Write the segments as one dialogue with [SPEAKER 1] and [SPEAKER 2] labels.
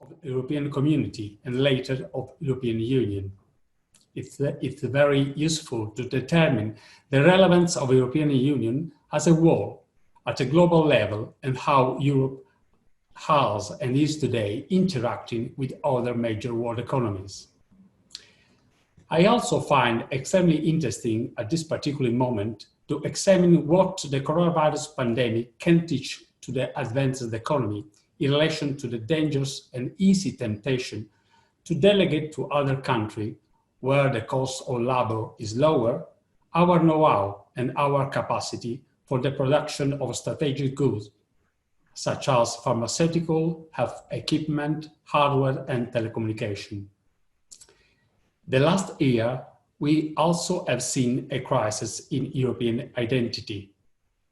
[SPEAKER 1] of the European Community and later of European Union. It's very useful to determine the relevance of the European Union as a whole at a global level and how Europe has and is today interacting with other major world economies. I also find extremely interesting at this particular moment to examine what the coronavirus pandemic can teach to the advanced economy in relation to the dangerous and easy temptation to delegate to other countries where the cost of labor is lower, our know-how and our capacity for the production of strategic goods, such as pharmaceutical, health equipment, hardware, and telecommunication. The last year, we also have seen a crisis in European identity,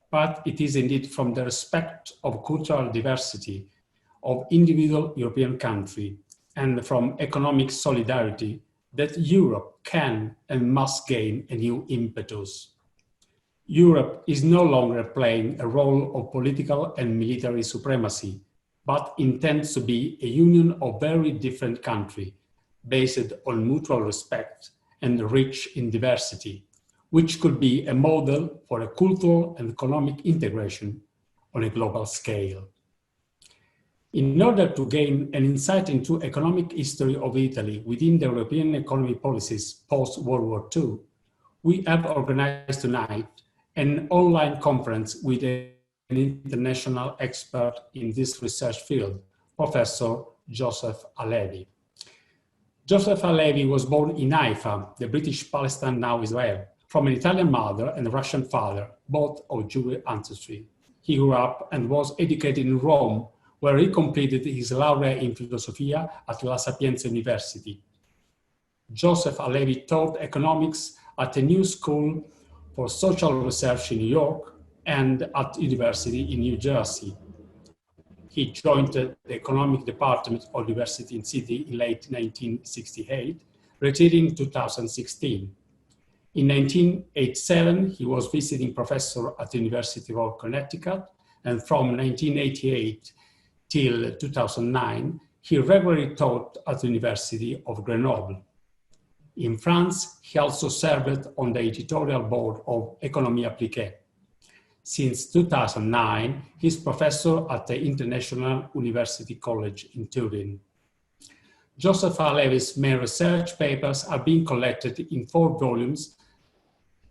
[SPEAKER 1] but it is indeed from the respect of cultural diversity of individual European countries and from economic solidarity that Europe can and must gain a new impetus. Europe is no longer playing a role of political and military supremacy, but intends to be a union of very different countries based on mutual respect and rich in diversity, which could be a model for a cultural and economic integration on a global scale. In order to gain an insight into economic history of Italy within the European economy policies post-World War II, we have organized tonight an online conference with an international expert in this research field, Professor Joseph Halevi. Joseph Halevi was born in Haifa, the British Palestine, now Israel, from an Italian mother and a Russian father, both of Jewish ancestry. He grew up and was educated in Rome, where he completed his laurea in Philosophia at La Sapienza University. Joseph Halevi taught economics at a new school for social research in New York and at university in New Jersey. He joined the economic department of University in Sydney in late 1968, retiring in 2016. In 1987, he was visiting professor at the University of Connecticut, and from 1988 till 2009, he regularly taught at the University of Grenoble. In France, he also served on the editorial board of Économie Appliquée. Since 2009, he is professor at the International University College in Turin. Joseph Halevi's main research papers are being collected in 4 volumes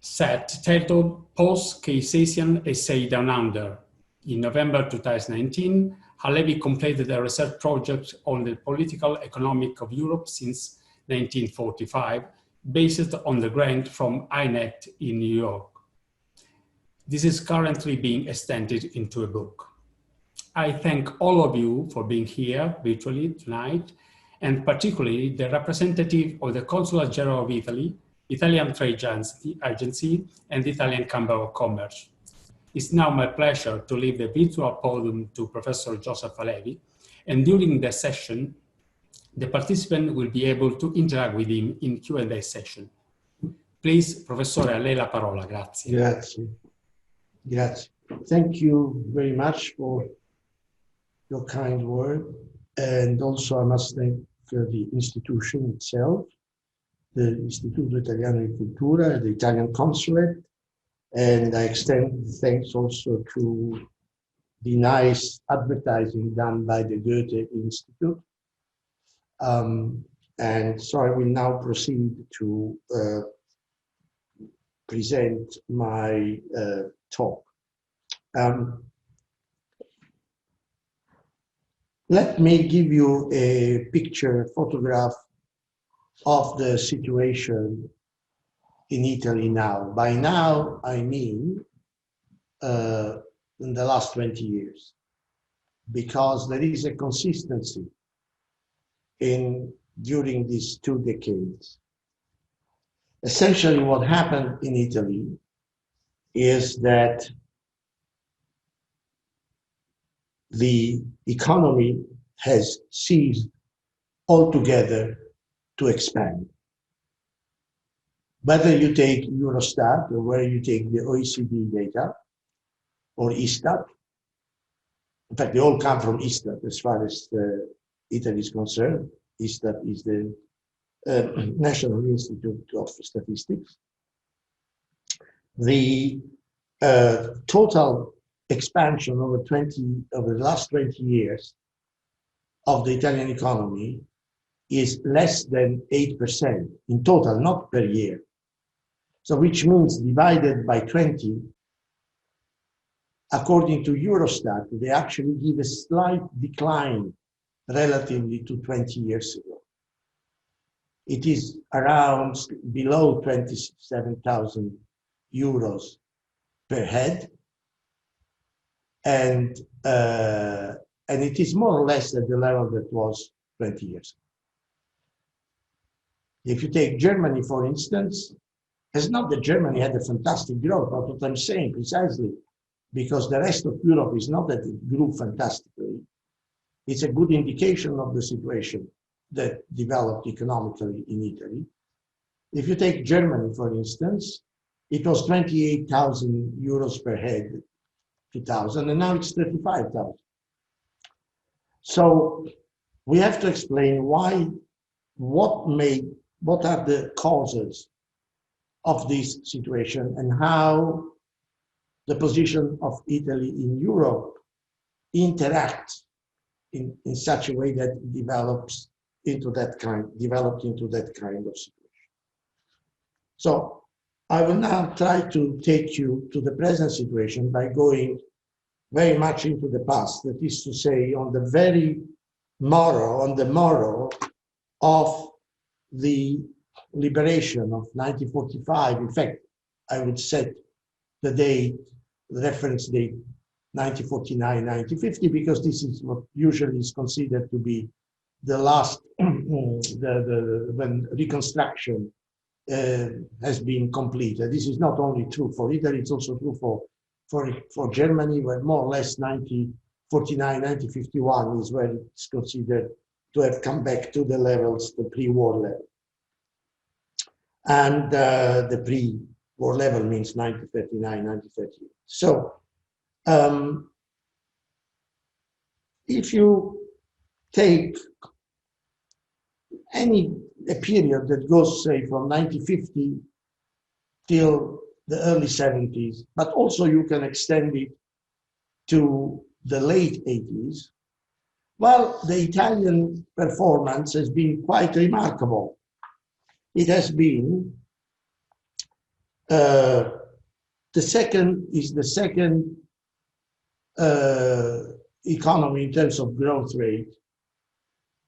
[SPEAKER 1] set titled Post-Keynesian Essay Down Under. In November 2019, Halevi completed a research project on the political economic of Europe since 1945, based on the grant from INET in New York. This is currently being extended into a book. I thank all of you for being here virtually tonight, and particularly the representative of the Consulate General of Italy, Italian Trade Agency, and the Italian Chamber of Commerce. It's now my pleasure to leave the virtual podium to Professor Joseph Halevi, and during the session, the participant will be able to interact with him in Q&A session. Please, Professore, a lei la parola, grazie.
[SPEAKER 2] Grazie. Grazie. Thank you very much for your kind word. And also I must thank the institution itself, the Istituto Italiano di Cultura, the Italian Consulate, and I extend thanks also to the nice advertising done by the Goethe Institute. And so I will now proceed to present my talk. Let me give you a picture, photograph of the situation in Italy now. By now, I mean in the last 20 years, because there is a consistency during these 2 decades. Essentially, what happened in Italy is that the economy has ceased altogether to expand. Whether you take Eurostat or whether you take the OECD data or Istat, in fact, they all come from Istat as far as Italy is concerned, ISTAT is the National Institute of Statistics. The total expansion over the last 20 years of the Italian economy is less than 8% in total, not per year. So which means divided by 20, according to Eurostat, they actually give a slight decline relatively to 20 years ago. It is around below 27,000 euros per head, and it is more or less at the level that was 20 years ago. If you take Germany, for instance, it's not that Germany had a fantastic growth, but what I'm saying precisely, because the rest of Europe is not that it grew fantastically. It's a good indication of the situation that developed economically in Italy. If you take Germany, for instance, it was 28,000 euros per head, 2000, and now it's 35,000. So we have to explain why, what are the causes of this situation and how the position of Italy in Europe interacts in such a way that it developed into that kind of situation. So I will now try to take you to the present situation by going very much into the past, that is to say, on the morrow of the liberation of 1945. In fact, I would set the date, the reference date, 1949, 1950, because this is what usually is considered to be the last, when reconstruction has been completed. This is not only true for Italy, it's also true for Germany, where more or less 1949, 1951 is where it's considered to have come back to the levels, the pre-war level. And the pre-war level means 1939, 1938. So if you take a period that goes, say, from 1950 till the early 70s, but also you can extend it to the late 80s, well, the Italian performance has been quite remarkable. It has been the second economy in terms of growth rate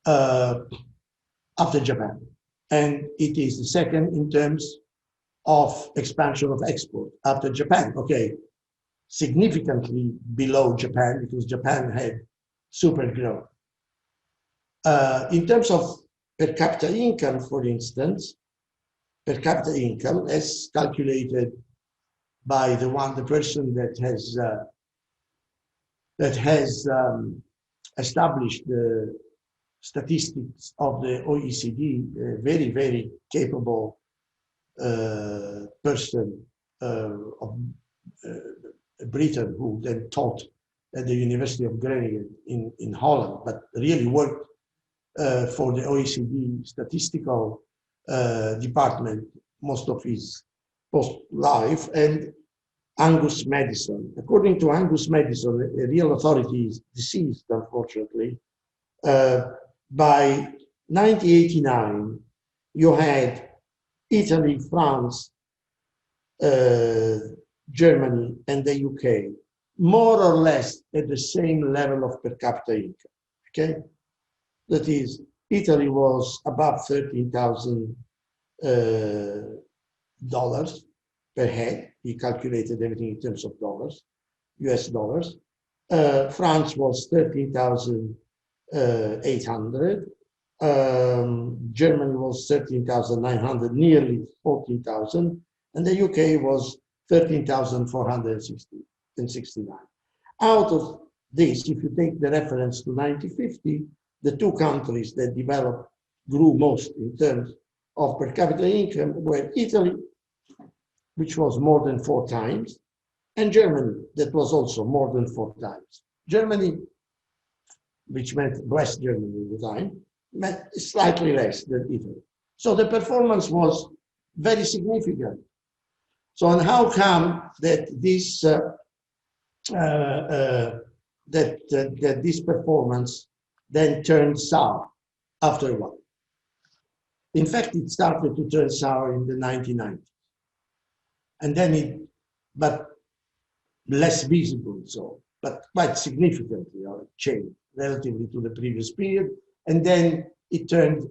[SPEAKER 2] after Japan. And it is the second in terms of expansion of export after Japan. Okay, significantly below Japan, because Japan had super growth. In terms of per capita income, for instance, per capita income as calculated by the person that has established the statistics of the OECD, a very, very capable person of Britain, who then taught at the University of Groningen in Holland, but really worked for the OECD statistical department most of his post-life, and Angus Madison. According to Angus Madison, a real authority is deceased, unfortunately. By 1989, you had Italy, France, Germany, and the UK, more or less at the same level of per capita income, okay? That is, Italy was above $13,000 per head. He calculated everything in terms of dollars, US dollars. France was 13,800. Germany was 13,900, nearly 14,000. And the UK was 13,469. Out of this, if you take the reference to 1950, the two countries that grew most in terms of per capita income were Italy, which was more than 4 times, and Germany, that was also more than 4 times. Germany which meant West Germany at the time, meant slightly less than Italy. So the performance was very significant. So, and how come that this that this performance then turned sour after a while? In fact, it started to turn sour in the 1990s, and then but less visible, so, but quite significantly changed relatively to the previous period, and then it turned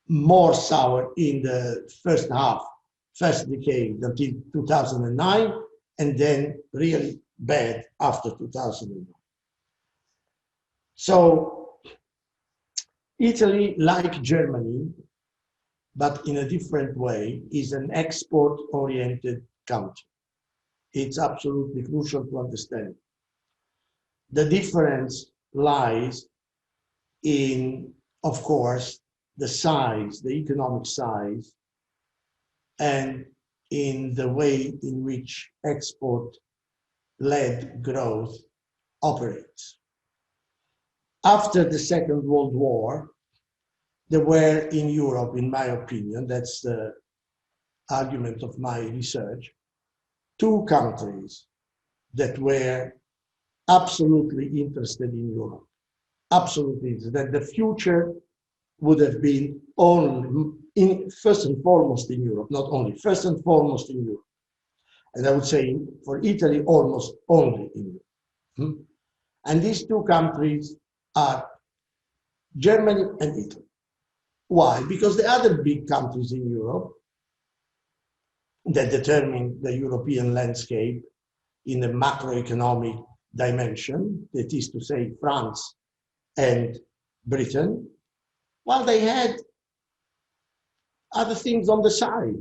[SPEAKER 2] more sour in the first decade until 2009, and then really bad after 2009. So Italy, like Germany, but in a different way, is an export-oriented country. It's absolutely crucial to understand. The difference lies in, of course, the size, the economic size, and in the way in which export-led growth operates. After the Second World War, there were in Europe, in my opinion, that's the argument of my research, two countries that were absolutely interested in Europe, absolutely interested, that the future would have been first and foremost in Europe, not only, first and foremost in Europe. And I would say for Italy, almost only in Europe. And these two countries are Germany and Italy. Why? Because the other big countries in Europe that determine the European landscape in the macroeconomic dimension, that is to say France and Britain, well, they had other things on the side,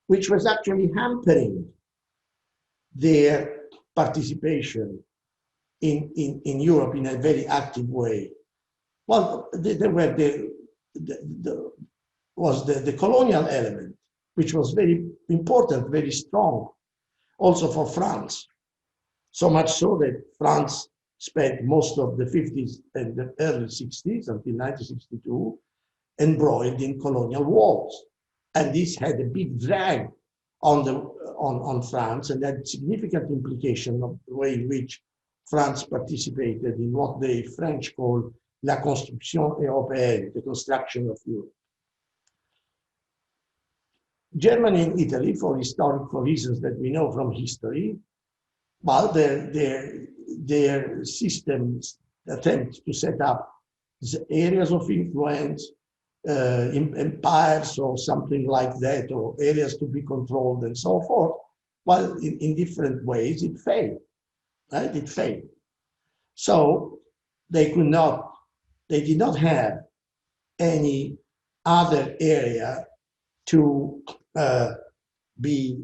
[SPEAKER 2] which was actually hampering their participation in Europe in a very active way. Well, there were the colonial element, which was very important, very strong, also for France. So much so that France spent most of the 50s and the early 60s until 1962 embroiled in colonial wars. And this had a big drag on France, and had significant implication of the way in which France participated in what the French call la construction européenne, the construction of Europe. Germany and Italy, for historical reasons that we know from history, well, their systems attempt to set up areas of influence, empires or something like that, or areas to be controlled and so forth. Well, in different ways, it failed, right? It failed. So they did not have any other area to be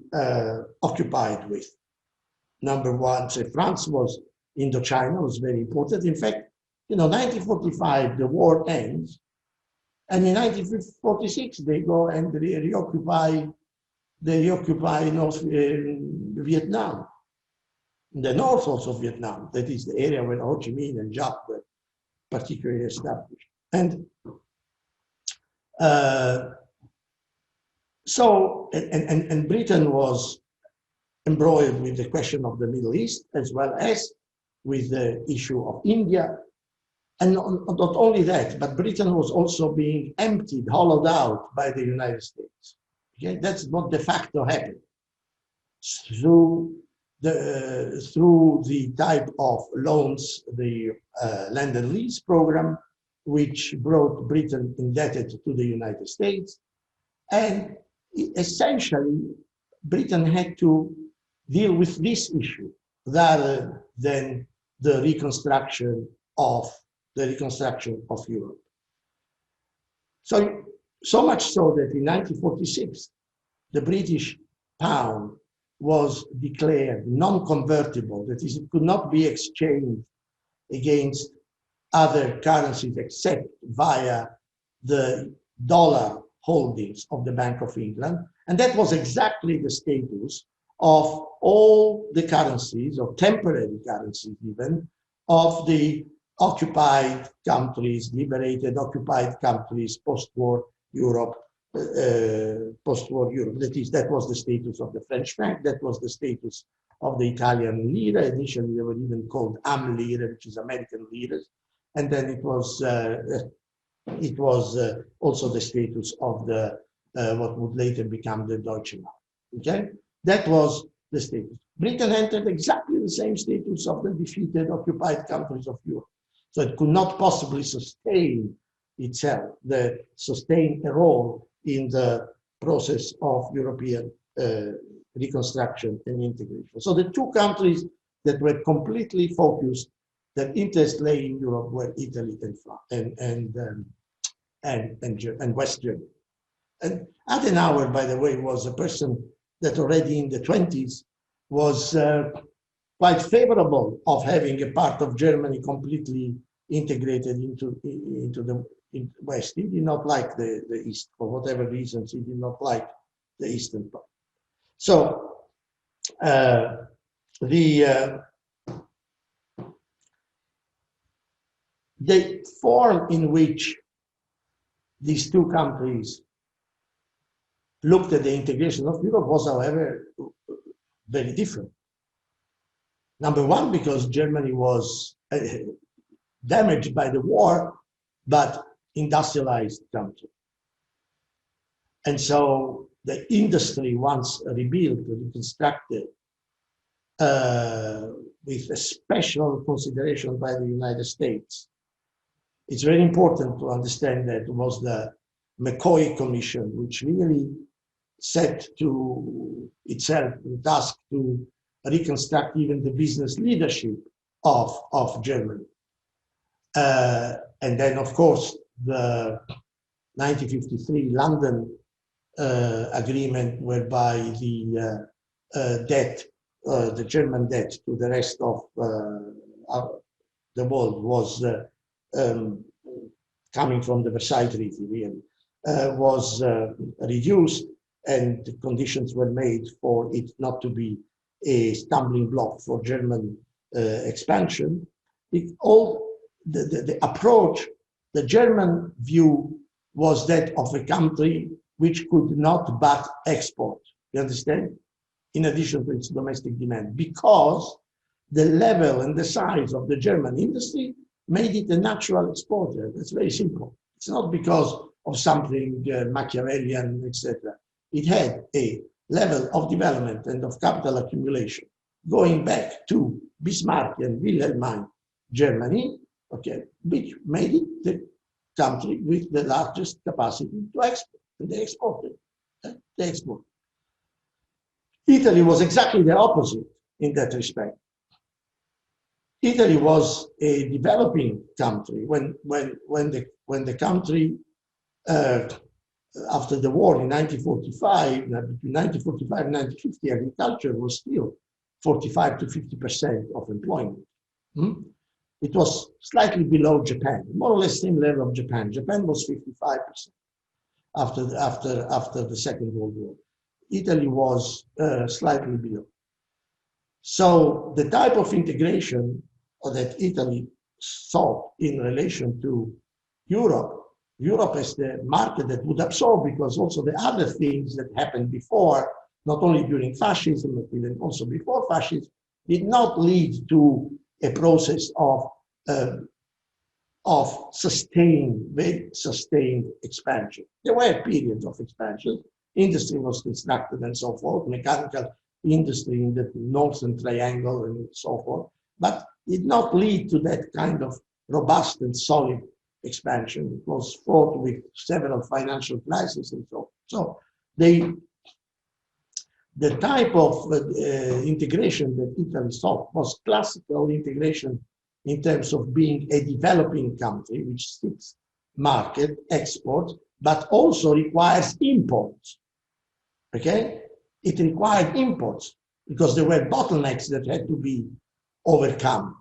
[SPEAKER 2] occupied with. Number one, say France was, Indochina was very important. In fact, 1945, the war ends, and in 1946, they go and reoccupy North Vietnam, the north also of Vietnam. That is the area where Ho Chi Minh and Giap were particularly established. And and Britain was embroiled with the question of the Middle East, as well as with the issue of India. And not only that, but Britain was also being emptied, hollowed out by the United States. Okay, that's what de facto happened through the type of loans, the Land and Lease program, which brought Britain indebted to the United States. And essentially, Britain had to deal with this issue rather than the reconstruction of Europe. So much so that in 1946, the British pound was declared non-convertible, that is, it could not be exchanged against other currencies except via the dollar holdings of the Bank of England. And that was exactly the status of all the currencies, or temporary currencies even, of the occupied countries, liberated occupied countries, post-war Europe, post-war Europe. That was the status of the French franc, that was the status of the Italian lira. Initially, they were even called lira, which is American liras, and then it was also the status of the what would later become the Deutsche Mark. Okay, that was the status. Britain entered exactly the same status of the defeated occupied countries of Europe. So it could not possibly sustain itself, sustain a role in the process of European reconstruction and integration. So the two countries that were completely focused, that interest lay in Europe, were Italy and France and West Germany. And Adenauer, by the way, was a person that already in the 20s was quite favorable of having a part of Germany completely integrated into the West. He did not like the East for whatever reasons. He did not like the Eastern part. So the form in which these two countries looked at the integration of Europe was, however, very different. Number one, because Germany was damaged by the war, but industrialized country. And so the industry, once rebuilt, reconstructed, with a special consideration by the United States. It's very important to understand that it was the McCoy Commission, which really set to itself the task to reconstruct even the business leadership of Germany. And then, of course, the 1953 London agreement, whereby the debt, the German debt to the rest of the world was coming from the Versailles Treaty, really, was reduced, and the conditions were made for it not to be a stumbling block for German expansion. The approach, the German view was that of a country which could not but export, you understand, in addition to its domestic demand, because the level and the size of the German industry made it a natural exporter. That's very simple. It's not because of something Machiavellian, etc. It had a level of development and of capital accumulation going back to Bismarck and Wilhelmine Germany, okay, which made it the country with the largest capacity to export. And they exported. They exported. Italy was exactly the opposite in that respect. Italy was a developing country when the country after the war in 1945, between 1945 and 1950, agriculture was still 45 to 50% of employment. It was slightly below Japan, more or less same level of Japan. Japan was 55% after the Second World War. Italy was slightly below. So the type of integration that Italy sought in relation to Europe as the market that would absorb, because also the other things that happened before, not only during fascism, but even also before fascism, did not lead to a process of very sustained expansion. There were periods of expansion. Industry was constructed and so forth, mechanical industry in the Northern Triangle and so forth, but did not lead to that kind of robust and solid expansion. It was fraught with several financial crises and so on. So the type of integration that Italy sought was classical integration in terms of being a developing country, which seeks market, export, but also requires imports. Okay? It required imports because there were bottlenecks that had to be overcome.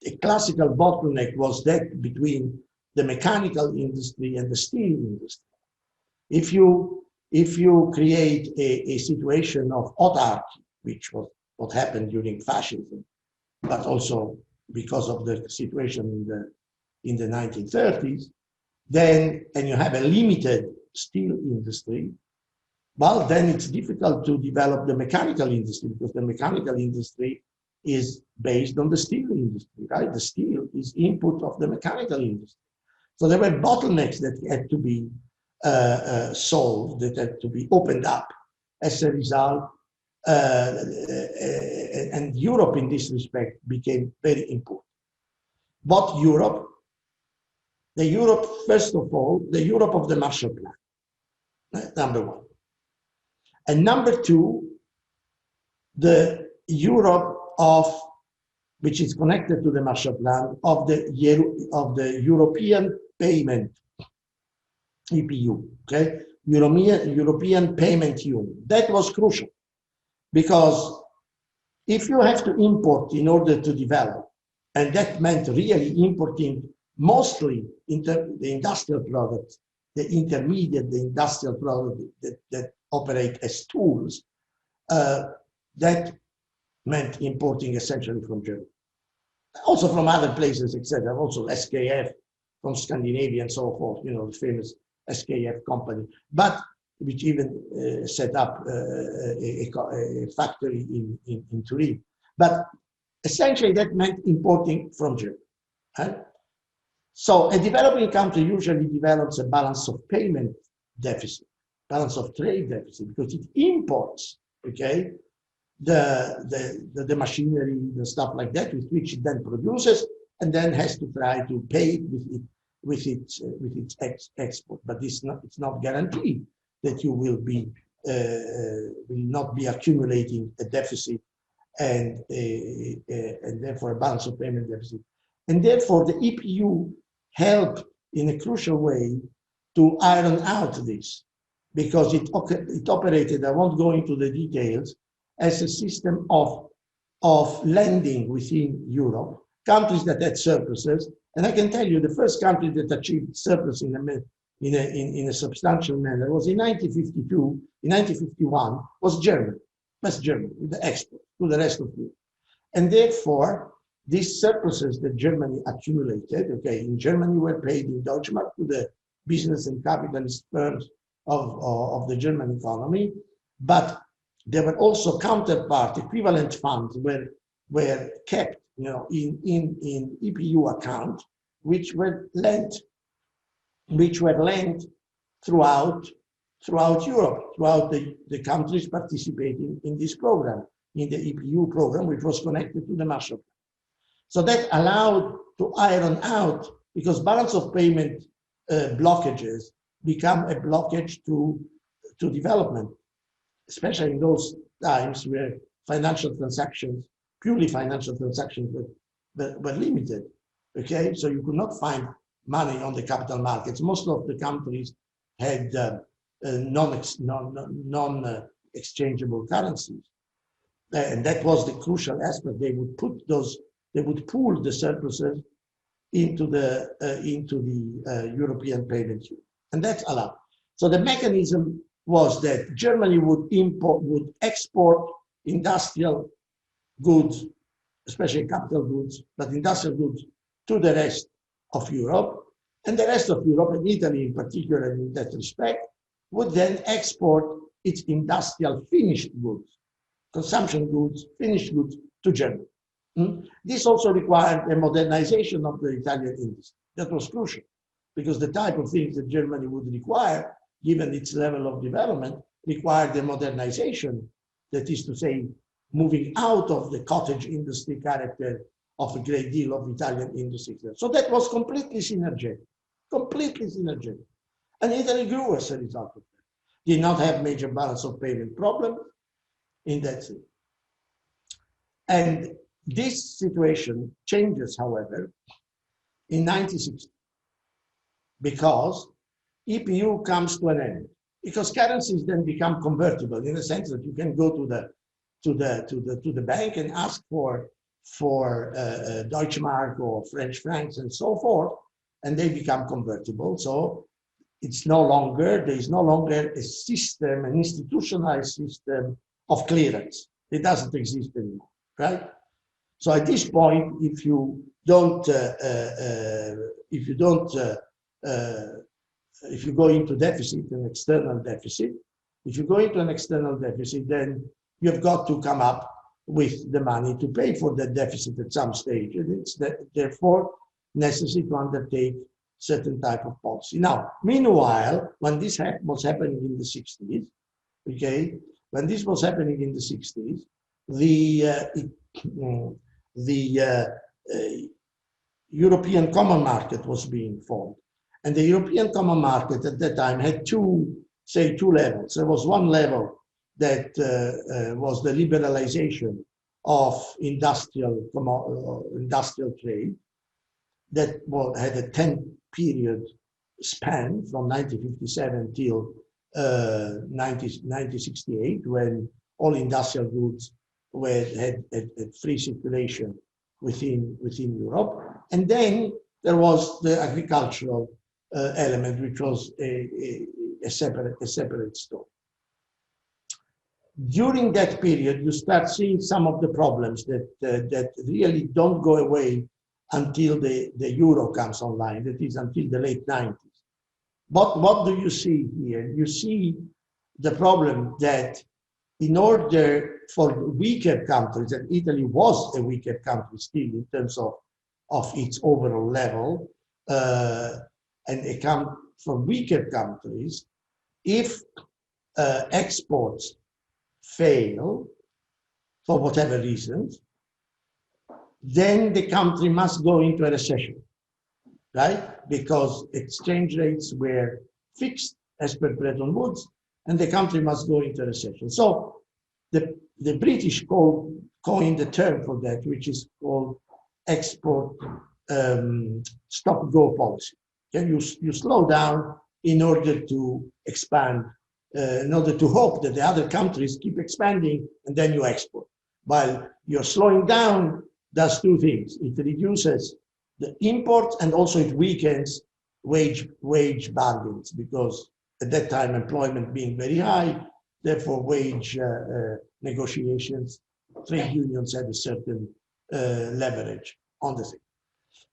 [SPEAKER 2] A classical bottleneck was that between the mechanical industry and the steel industry. If you create a situation of autarky, which was what happened during fascism, but also because of the situation in the 1930s, then, and you have a limited steel industry, well, then it's difficult to develop the mechanical industry, because the mechanical industry is based on the steel industry, right? The steel is input of the mechanical industry. So there were bottlenecks that had to be solved, that had to be opened up as a result. And Europe in this respect became very important. What Europe? The Europe, first of all, the Europe of the Marshall Plan, number one. And number two, the Europe of, which is connected to the Marshall Plan, of the European Payment, EPU, okay? European Payment Union. That was crucial, because if you have to import in order to develop, and that meant really importing mostly the industrial products, the intermediate, the industrial products that operate as tools, that meant importing essentially from Germany. Also from other places, etc. Also SKF from Scandinavia and so forth, you know, the famous SKF company, but which even set up a factory in Turin. But essentially that meant importing from Germany. Right? So a developing country usually develops a balance of payment deficit, balance of trade deficit, because it imports, okay, the machinery, the stuff like that, with which it then produces, and then has to try to pay it with its export. But it's not guaranteed that you will not be accumulating a deficit and therefore a balance of payment deficit. And therefore the EPU helped in a crucial way to iron out this, because it operated, I won't go into the details, as a system of lending within Europe, countries that had surpluses. And I can tell you the first country that achieved surplus in a substantial manner was in 1952, in 1951, was Germany, West Germany, with the export to the rest of Europe. And therefore, these surpluses that Germany accumulated, okay, in Germany were paid in Deutschmark to the business and capitalist firms of the German economy, but there were also counterpart equivalent funds were kept, you know, in EPU account, which were lent throughout Europe, throughout the countries participating in this program, in the EPU program, which was connected to the Marshall Plan. So that allowed to iron out, because balance of payment blockages become a blockage to development, especially in those times where financial transactions, purely financial transactions were limited, okay? So you could not find money on the capital markets. Most of the countries had non-exchangeable currencies. And that was the crucial aspect. They would pool the surpluses into the European Payment Union, and that's allowed. So the mechanism was that Germany would export industrial goods, especially capital goods, but industrial goods, to the rest of Europe, and the rest of Europe, and Italy in particular in that respect, would then export its industrial finished goods, consumption goods, finished goods, to Germany. This also required a modernization of the Italian industry. That was crucial, because the type of things that Germany would require, given its level of development, required a modernization, that is to say, moving out of the cottage industry character of a great deal of Italian industry. So that was completely synergetic. And Italy grew as a result of that. Did not have major balance of payment problems in that sense. And this situation changes, however, in 1960, because EPU comes to an end, because currencies then become convertible, in the sense that you can go to the bank and ask for Deutschmark or French francs and so forth, and they become convertible. So it's no longer, there is no longer a system, an institutionalized system of clearance. It doesn't exist anymore, right? So at this point, if you don't, if you go into deficit, an external deficit, if you go into an external deficit, then you've got to come up with the money to pay for that deficit at some stage. And it's therefore necessary to undertake certain type of policy. Now, meanwhile, when this was happening in the 60s, okay, when this was happening in the 60s, the European Common Market was being formed. And the European Common Market at that time had two levels. There was one level that was the liberalization of industrial trade that had a 10-period span from 1957 till 1968, when all industrial goods had free circulation within Europe. And then there was the agricultural element, which was a separate story. During that period, you start seeing some of the problems that really don't go away until the euro comes online, that is until the late 90s. But what do you see here? You see the problem that in order for weaker countries, and Italy was a weaker country still in terms of its overall level, and account for weaker countries, if exports fail for whatever reasons, then the country must go into a recession, right? Because exchange rates were fixed as per Bretton Woods, and the country must go into a recession. So the British coined a term for that, which is called export stop-go policy. Okay? You slow down in order to expand, in order to hope that the other countries keep expanding, and then you export. While you're slowing down, does two things. It reduces the imports, and also it weakens wage bargains, because at that time employment being very high, therefore wage negotiations, trade unions had a certain leverage on the thing.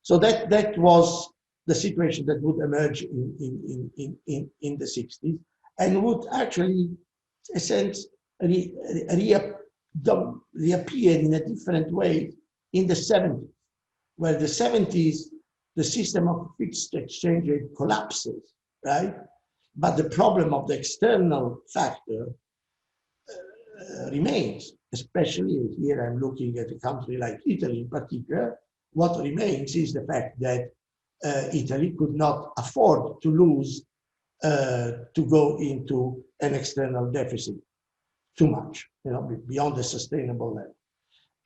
[SPEAKER 2] So that was the situation that would emerge in the 60s, and would actually, in a sense, reappear in a different way in the 70s, where the 70s, the system of fixed exchange rate collapses, right? But the problem of the external factor remains, especially here I'm looking at a country like Italy in particular. What remains is the fact that Italy could not afford to lose, to go into an external deficit too much, beyond the sustainable level.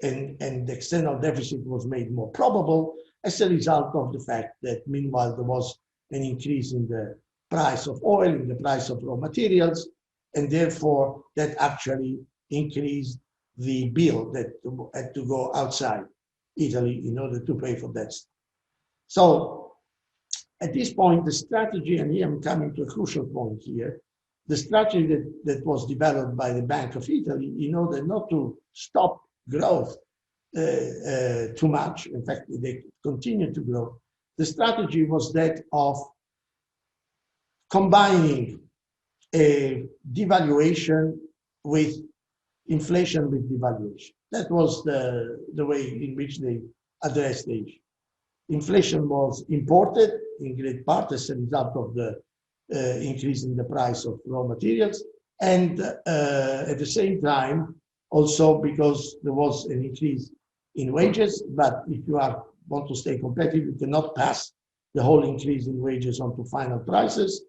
[SPEAKER 2] And the external deficit was made more probable as a result of the fact that meanwhile there was an increase in the price of oil, in the price of raw materials, and therefore that actually increased the bill that had to go outside Italy in order to pay for that stuff. So at this point, the strategy, and here I'm coming to a crucial point here, the strategy that was developed by the Bank of Italy in order not to stop growth too much, in fact, they continued to grow. The strategy was that of combining a devaluation with inflation with devaluation. That was the way in which they addressed the issue. Inflation was imported in great part as a result of the increase in the price of raw materials, and at the same time, also because there was an increase in wages, but if you want to stay competitive, you cannot pass the whole increase in wages onto final prices.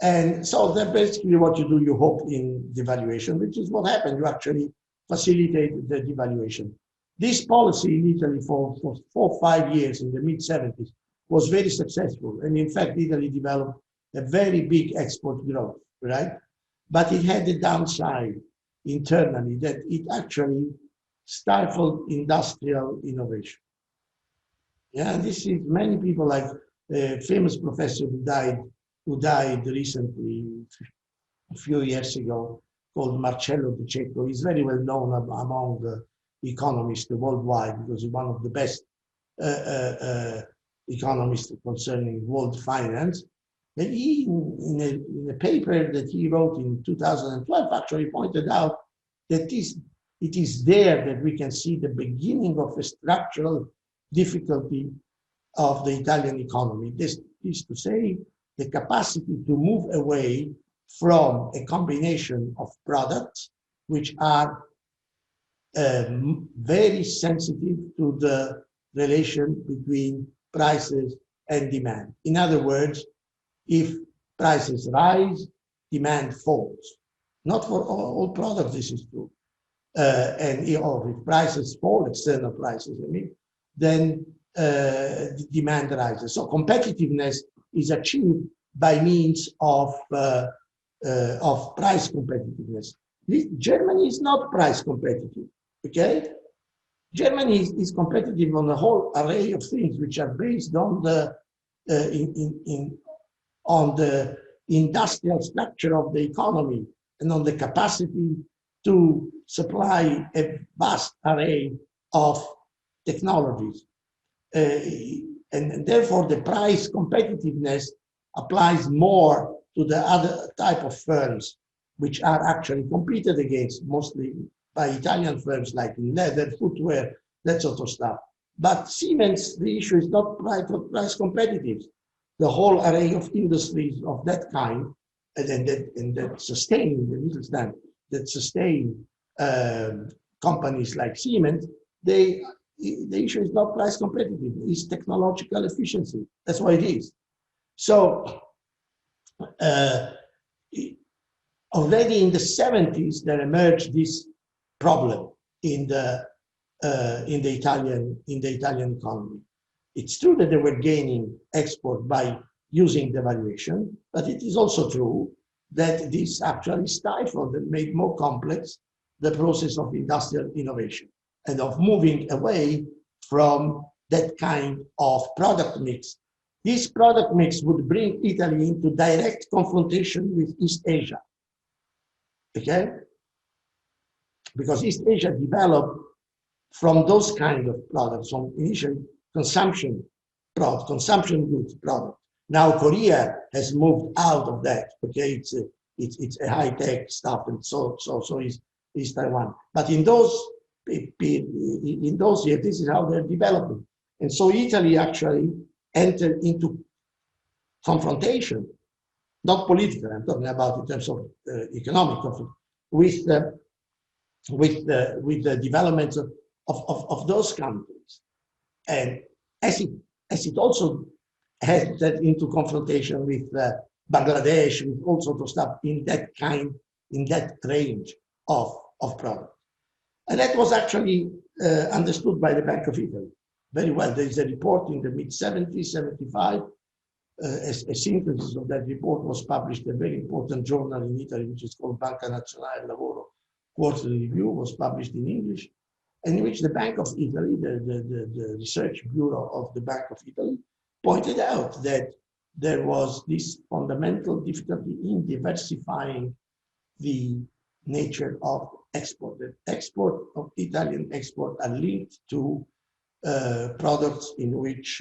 [SPEAKER 2] And so that's basically what you do, you hope in devaluation, which is what happened. You actually facilitated the devaluation. This policy in Italy for 4 or 5 years in the mid-70s was very successful. And in fact, Italy developed a very big export growth, right? But it had a downside internally that it actually stifled industrial innovation. Yeah, this is many people, like a famous professor who died recently, a few years ago, called Marcello De Cecco. He's very well known among the economists worldwide because he's one of the best economists concerning world finance. And he, in a paper that he wrote in 2012, actually pointed out that it is there that we can see the beginning of a structural difficulty of the Italian economy. This is to say, the capacity to move away from a combination of products which are very sensitive to the relation between prices and demand. In other words, if prices rise, demand falls. Not for all products this is true. And if prices fall, external prices, I mean, then the demand rises. So competitiveness is achieved by means of price competitiveness. Germany is not price competitive, okay? Germany is competitive on a whole array of things which are based on the on the industrial structure of the economy and on the capacity to supply a vast array of technologies. And therefore, the price competitiveness applies more to the other type of firms, which are actually competed against mostly by Italian firms like in leather, footwear, that sort of stuff. But Siemens, the issue is not price competitive. The whole array of industries of that kind, and that sustain the Mittelstand, that sustain companies like Siemens, the issue is not price competitive, it's technological efficiency. That's what it is. So already in the 70s, there emerged this problem in the Italian economy. It's true that they were gaining export by using devaluation, but it is also true that this actually stifled and made more complex the process of industrial innovation and of moving away from that kind of product mix. This product mix would bring Italy into direct confrontation with East Asia, okay? Because East Asia developed from those kind of products, from initial consumption goods product. Now Korea has moved out of that, okay? It's a high-tech stuff, and so is Taiwan. But in those years, this is how they're developing. And so Italy actually entered into confrontation, not political, I'm talking about in terms of economic conflict, with the development of those countries. And as it also entered into confrontation with Bangladesh, with all sorts of stuff in that range of products. And that was actually understood by the Bank of Italy very well. There is a report in the mid-70s, 75. A synthesis of that report was published in a very important journal in Italy, which is called Banca Nazionale del Lavoro. Quarterly Review was published in English, and in which the Bank of Italy, the research bureau of the Bank of Italy, pointed out that there was this fundamental difficulty in diversifying the nature of export. The export of Italian export are linked to products in which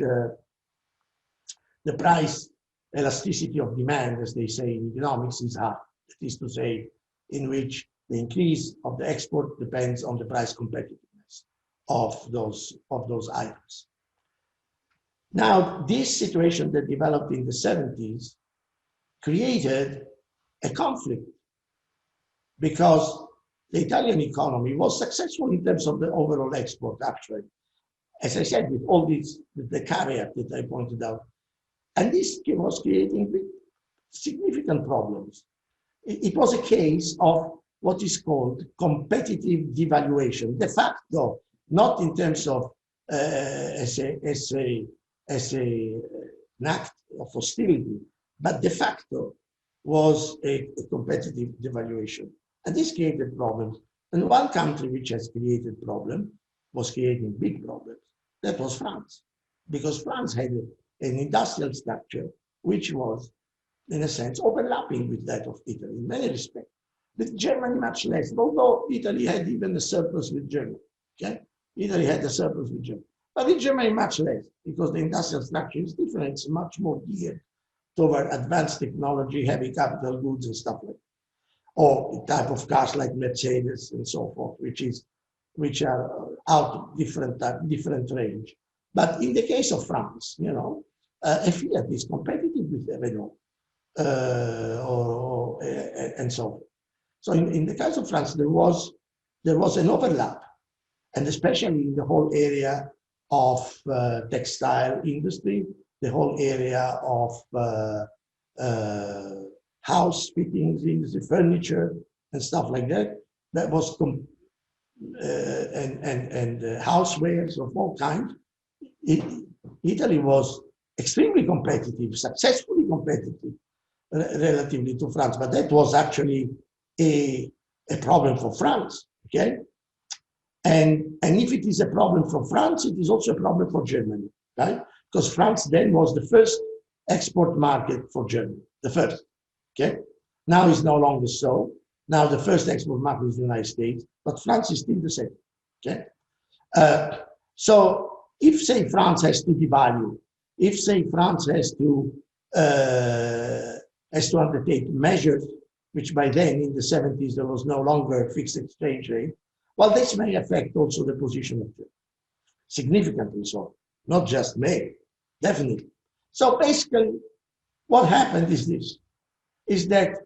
[SPEAKER 2] the price elasticity of demand, as they say in economics, is high. That is to say, in which the increase of the export depends on the price competitiveness of those items. Now, this situation that developed in the 70s created a conflict because the Italian economy was successful in terms of the overall export, actually. As I said, with all these, the caveat that I pointed out. And this was creating significant problems. It was a case of what is called competitive devaluation, de facto, not in terms of as an act of hostility, but de facto was a competitive devaluation. And this created problems. And one country which has created problems, was creating big problems, that was France. Because France had an industrial structure which was, in a sense, overlapping with that of Italy in many respects. With Germany, much less, although Italy had even a surplus with Germany. Okay? Italy had a surplus with Germany. But with Germany, much less, because the industrial structure is different. It's much more geared toward advanced technology, heavy capital goods, and stuff like that. Or type of cars like Mercedes and so forth, which are out of different range. But in the case of France, you know, a Fiat is competitive with Renault, and so forth. So in the case of France, there was an overlap, and especially in the whole area of textile industry, the whole area of house fittings industry, furniture and stuff like that. That was housewares of all kinds. Italy was extremely competitive, successfully competitive relatively to France, but that was actually a problem for France. Okay, and if it is a problem for France, it is also a problem for Germany, right? Because France then was the first export market for Germany, the first. Okay, now it's no longer so. Now the first export market is the United States, but France is still the same. Okay, so if say France has to devalue, if say France has to undertake measures, which by then in the 70s there was no longer a fixed exchange rate, well, this may affect also the position of Germany, significantly so, not just may, definitely. So basically, what happened is this, is that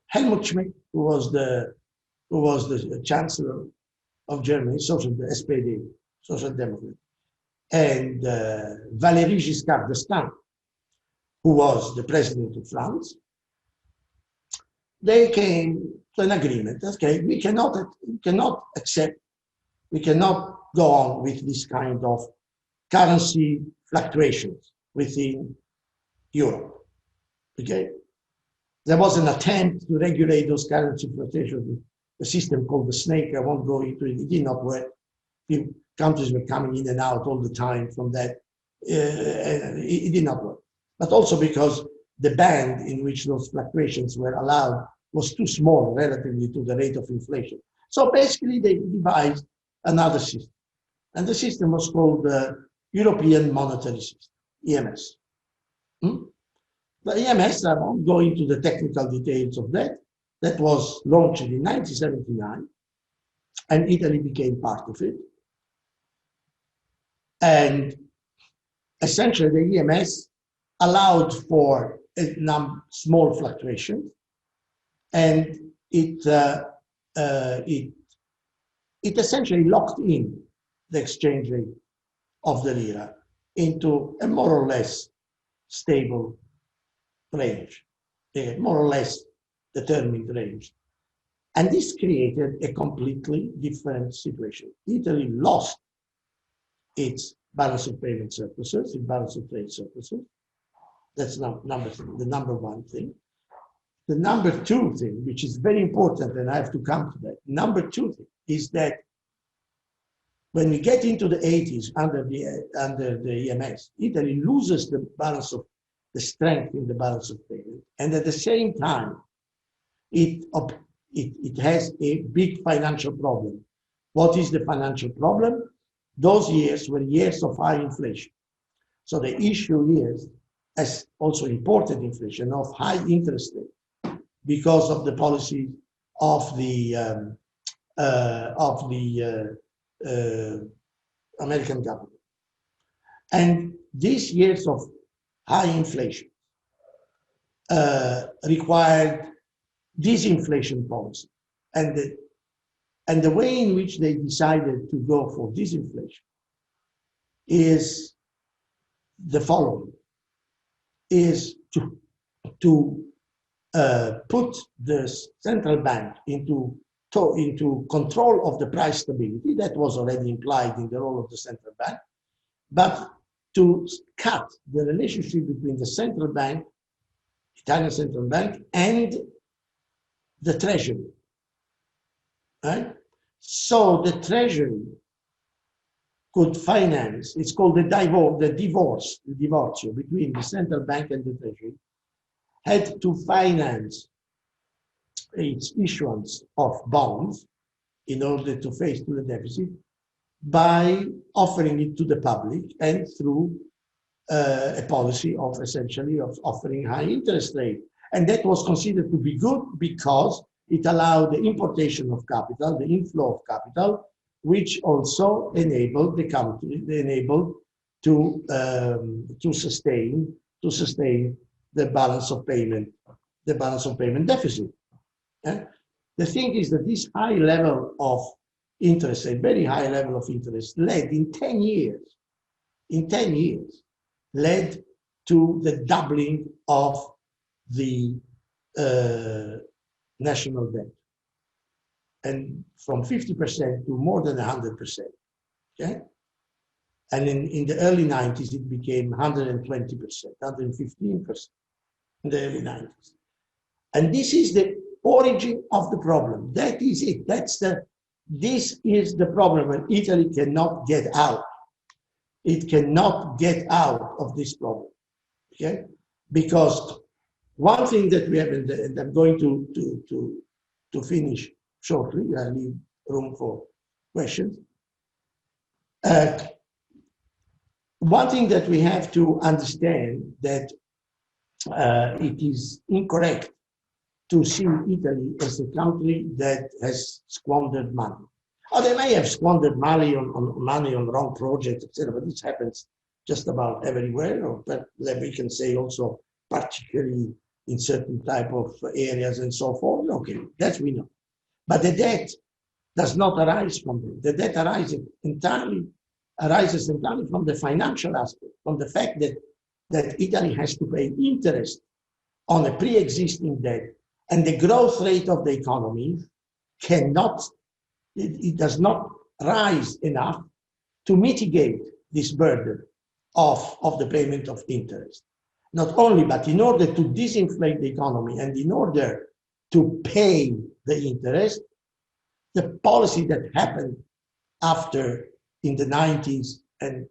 [SPEAKER 2] Helmut Schmidt, who was the Chancellor of Germany, the SPD, Social Democrat, and Valéry Giscard d'Estaing, who was the president of France, they came to an agreement. Okay, we cannot accept, we cannot go on with this kind of currency fluctuations within Europe. Okay, there was an attempt to regulate those currency fluctuations, a system called the snake. I won't go into it. It did not work. Countries were coming in and out all the time from that. It did not work. But also because the band in which those fluctuations were allowed was too small relatively to the rate of inflation. So basically they devised another system. And the system was called the European Monetary System, EMS. The EMS, I won't go into the technical details of that. That was launched in 1979, and Italy became part of it. And essentially the EMS allowed for a small fluctuations, and it essentially locked in the exchange rate of the lira into a more or less stable range, a more or less determined range. And this created a completely different situation. Italy lost its balance of payment surpluses, its balance of trade surpluses. That's the number one thing. The number two thing, which is very important, and I have to come to that. Number two thing is that when we get into the 80s under the EMS, Italy loses the balance of the strength in the balance of payment, and at the same time, it has a big financial problem. What is the financial problem? Those years were years of high inflation. So the issue is, as also imported inflation, of high interest rate because of the policy of the American government. And these years of high inflation required disinflation policy. And the way in which they decided to go for disinflation is the following, is to put the central bank into control of the price stability. That was already implied in the role of the central bank, but to cut the relationship between the central bank, Italian central bank, and the treasury, right? So the treasury could finance, it's called the divorce between the central bank and the treasury, had to finance its issuance of bonds in order to face to the deficit by offering it to the public and through a policy of essentially of offering high interest rate. And that was considered to be good because it allowed the importation of capital, the inflow of capital, which also enabled the country, to sustain the balance of payment deficit. Yeah? The thing is that this high level of interest, a very high level of interest, led in 10 years, led to the doubling of the national debt, and from 50% to more than 100%. Okay? And in the early 90s, it became 120%, 115% in the early 90s. And this is the origin of the problem. That is it. This is the problem, and Italy cannot get out. It cannot get out of this problem, okay? Because one thing that we have, and I'm going to finish shortly, I leave room for questions. One thing that we have to understand that it is incorrect to see Italy as a country that has squandered money. Oh, they may have squandered money on wrong projects, etc., but this happens just about everywhere, but we can say also particularly in certain type of areas and so forth. Okay, that we know. But the debt does not arise from it. The debt arises entirely from the financial aspect, from the fact that Italy has to pay interest on a pre-existing debt, and the growth rate of the economy it does not rise enough to mitigate this burden of the payment of interest. Not only, but in order to disinflate the economy and in order to pay the interest, the policy that happened after in the 90s and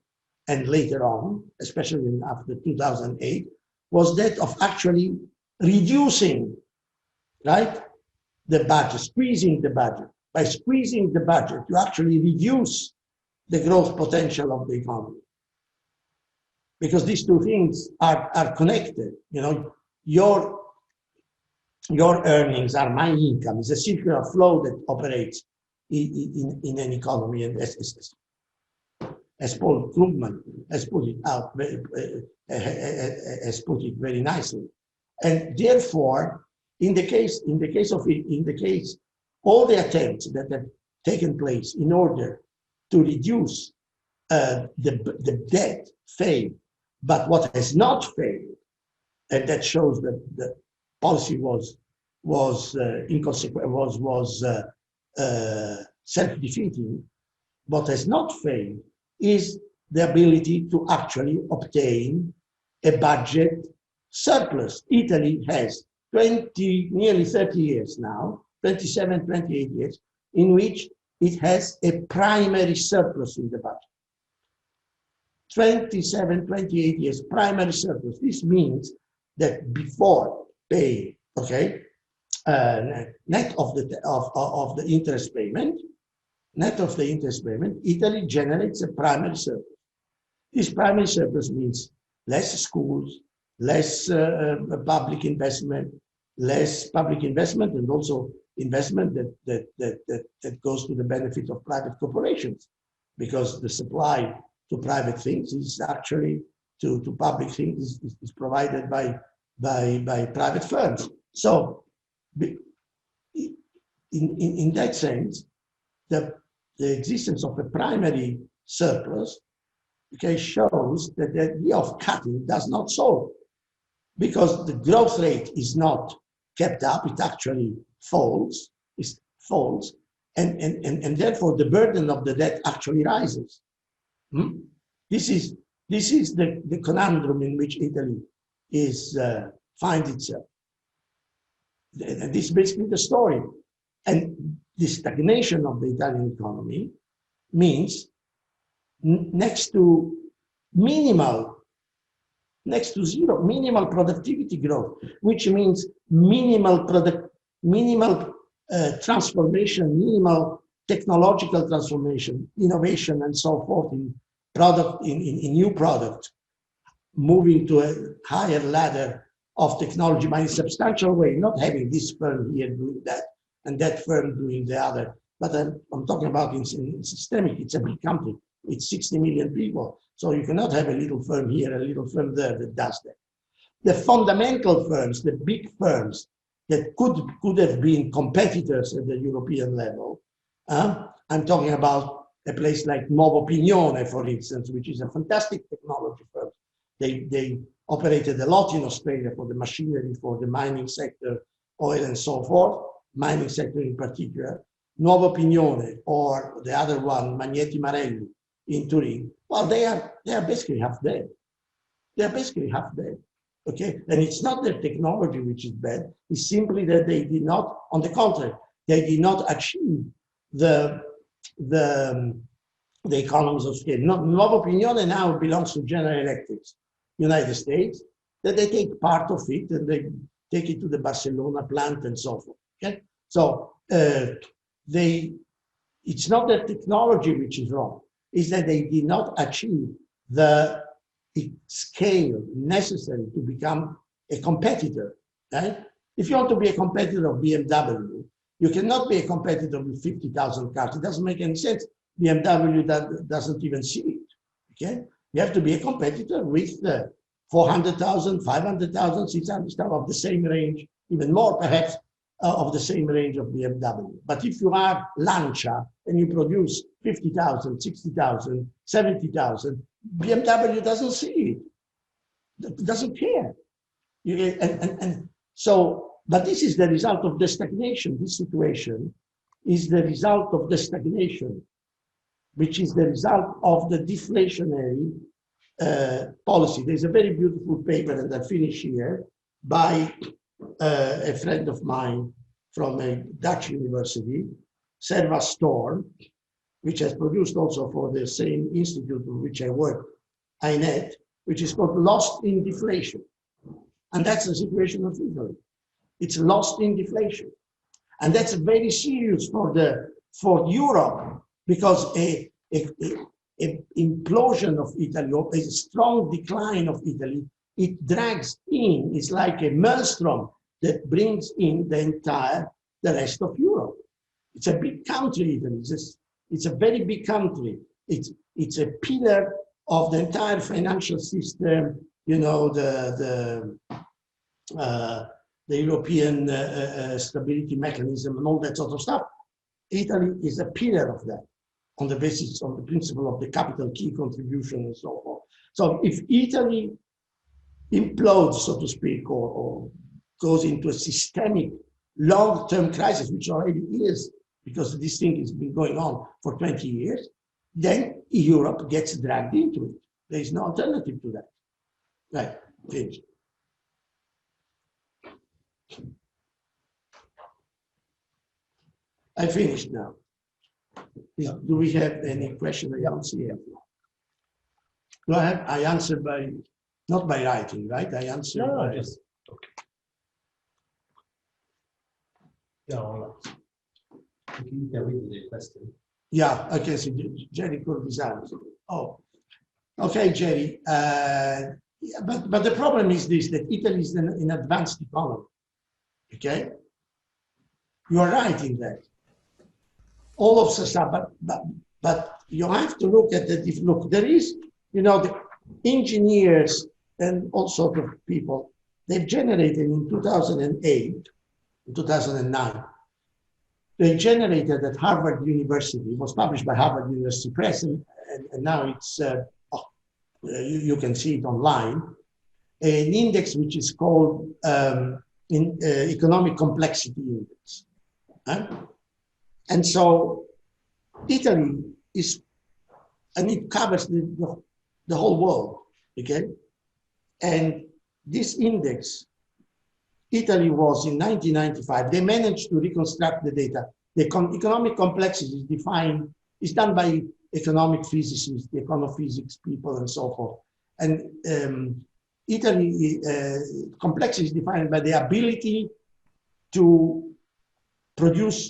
[SPEAKER 2] later on, especially after 2008, was that of actually reducing, right, the budget, squeezing the budget. By squeezing the budget, you actually reduce the growth potential of the economy. Because these two things are connected. You know, your earnings are my income. It's a circular flow that operates in an economy, and as Paul Krugman has put it out, has put it very nicely. And therefore, in the case, all the attempts that have taken place in order to reduce the debt failed, but what has not failed, and that shows that the policy was self-defeating. What has not failed is the ability to actually obtain a budget surplus. Italy has nearly 30 years now, 27, 28 years, in which it has a primary surplus in the budget. 27, 28 years, primary surplus. This means that before paying, okay, net of the interest payment, Italy generates a primary surplus. This primary surplus means less schools, less public investment, and also investment that goes to the benefit of private corporations, because the supply to private things is actually to public things is provided by private firms. So in that sense, the existence of a primary surplus, okay, shows that the idea of cutting does not solve, because the growth rate is not kept up, it actually falls, and therefore the burden of the debt actually rises. This is the conundrum in which Italy finds itself. And this is basically the story. And the stagnation of the Italian economy means next to zero, minimal productivity growth, which means minimal minimal transformation, minimal technological transformation, innovation, and so forth in product, in new product, moving to a higher ladder of technology, but in a substantial way, not having this firm here doing that and that firm doing the other. But I'm talking about in systemic, it's a big country. It's 60 million people. So you cannot have a little firm here, a little firm there that does that. The fundamental firms, the big firms that could have been competitors at the European level, I'm talking about a place like Nuovo Pignone, for instance, which is a fantastic technology firm. They operated a lot in Australia for the machinery, for the mining sector, oil and so forth, mining sector in particular. Nuovo Pignone, or the other one, Magneti Marelli in Turin, well, they are basically half dead. They are basically half dead. Okay, and it's not their technology which is bad. It's simply that they did not, on the contrary, they did not achieve the economies of scale. Nuovo Pignone now belongs to General Electric, United States, that they take part of it and they take it to the Barcelona plant and so forth. Okay, so it's not the technology which is wrong, it's that they did not achieve the scale necessary to become a competitor. Right? If you want to be a competitor of BMW, you cannot be a competitor with 50,000 cars. It doesn't make any sense. BMW doesn't even see it. Okay, you have to be a competitor with 400,000, 500,000, 600,000 of the same range, even more perhaps of the same range of BMW. But if you are Lancia and you produce 50,000, 60,000, 70,000, BMW doesn't see it, doesn't care. So, but this is the result of the stagnation. This situation is the result of the stagnation, which is the result of the deflationary policy. There's a very beautiful paper, and I finish here, by a friend of mine from a Dutch university, Serva Storm, which has produced also for the same institute in which I work, INET, which is called Lost in Deflation. And that's the situation of Italy. It's lost in deflation. And that's very serious for Europe, because a implosion of Italy, or a strong decline of Italy, it drags in, it's like a maelstrom that brings in the rest of Europe. It's a big country, Italy. It's a very big country. It's a pillar of the entire financial system, you know, the European stability mechanism and all that sort of stuff. Italy is a pillar of that, on the basis of the principle of the capital key contribution and so forth. So if Italy implodes, so to speak, or goes into a systemic long-term crisis, which already is, because this thing has been going on for 20 years, then Europe gets dragged into it. There is no alternative to that. Right, finished. I finished now. Do we have any question? I don't see it. Do I answer by, not by writing, right? I answer by...
[SPEAKER 3] just, okay. Yeah, all right. You can read the question.
[SPEAKER 2] Yeah, okay, so Jerry Corvisano. Oh, okay, Jerry. But the problem is this, that Italy is an advanced economy, okay? You are right in that. All of society, but you have to look at that. Look, there is, you know, the engineers and all sorts of people, they've generated in 2008, 2009, they generated at Harvard University, it was published by Harvard University Press, and now it's, you can see it online, an index which is called Economic Complexity Index. And so Italy is, and it covers the whole world, okay? And this index, Italy was in 1995, they managed to reconstruct the data. The economic complexity is defined, is done by economic physicists, the econophysics people and so forth. And Italy, complexity is defined by the ability to produce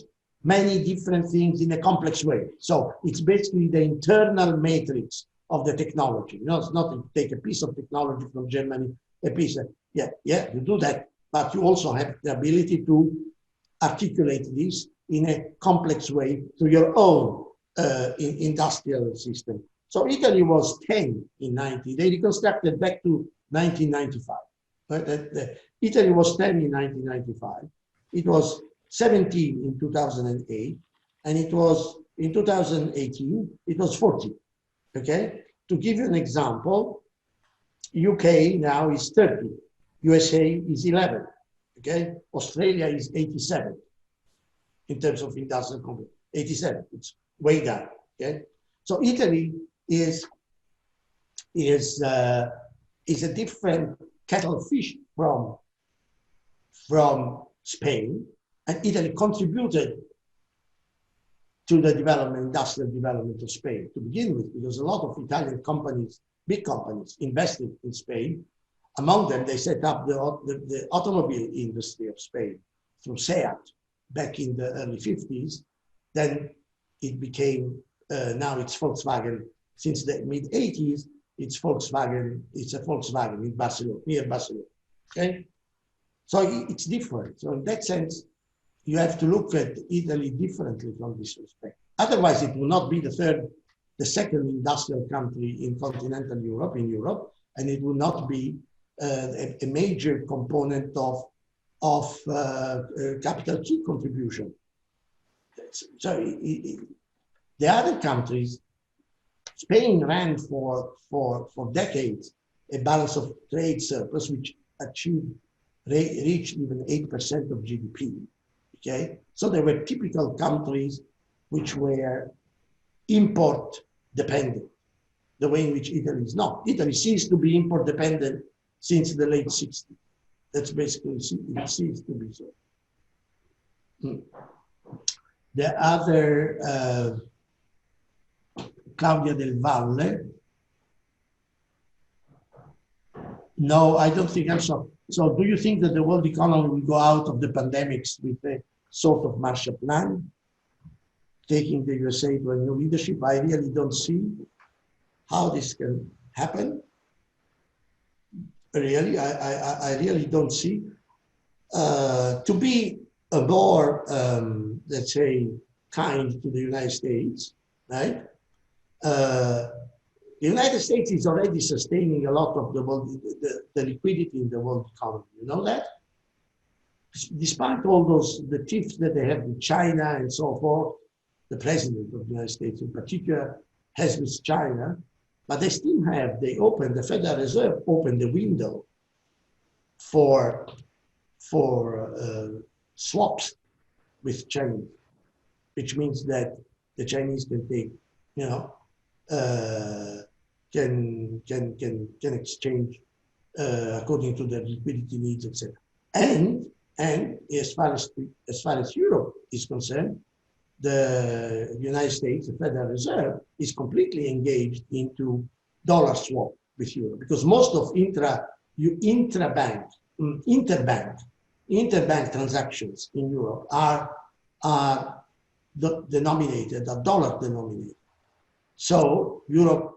[SPEAKER 2] many different things in a complex way. So it's basically the internal matrix of the technology. You know, it's not to take a piece of technology from Germany, a piece of, yeah, you do that, but you also have the ability to articulate this in a complex way to your own industrial system. So Italy was 10 in 90. They reconstructed back to 1995. Italy was 10 in 1995. It was 17 in 2008, and it was in 2018. It was 14. Okay. To give you an example, UK now is 30. USA is 11. Okay. Australia is 87 in terms of industrial company. 87. It's way down. Okay. So Italy is a different kettle of fish from Spain, and Italy contributed to the development, industrial development of Spain to begin with, because a lot of Italian companies, big companies, invested in Spain. Among them, they set up the automobile industry of Spain through SEAT back in the early 50s. Then it became, now it's Volkswagen. Since the mid 80s, it's Volkswagen. It's a Volkswagen in Barcelona, near Barcelona. Okay, so it's different. So in that sense, you have to look at Italy differently from this respect. Otherwise, it will not be the second industrial country in continental Europe, and it will not be a major component of capital key contribution. So the other countries, Spain ran for decades a balance of trade surplus, which reached even 8% of GDP. Okay, so they were typical countries which were import dependent, the way in which Italy is not. Italy ceased to be import dependent since the late 60s. That's basically it ceased to be so. The other, Claudia Del Valle. No, I don't think I'm so. So do you think that the world economy will go out of the pandemics with a sort of Marshall Plan, taking the USA to a new leadership? I really don't see how this can happen. Really, I really don't see. To be a more, let's say, kind to the United States, right? The United States is already sustaining a lot of the world, the liquidity in the world economy. You know that? Despite all the tiffs that they have with China and so forth, the president of the United States in particular has with China, but they still have, the Federal Reserve opened the window for swaps with China, which means that the Chinese can take, you know, can exchange according to their liquidity needs, etc. And as far as Europe is concerned, the United States, the Federal Reserve, is completely engaged into dollar swap with Europe, because most of interbank transactions in Europe are dollar denominated. So Europe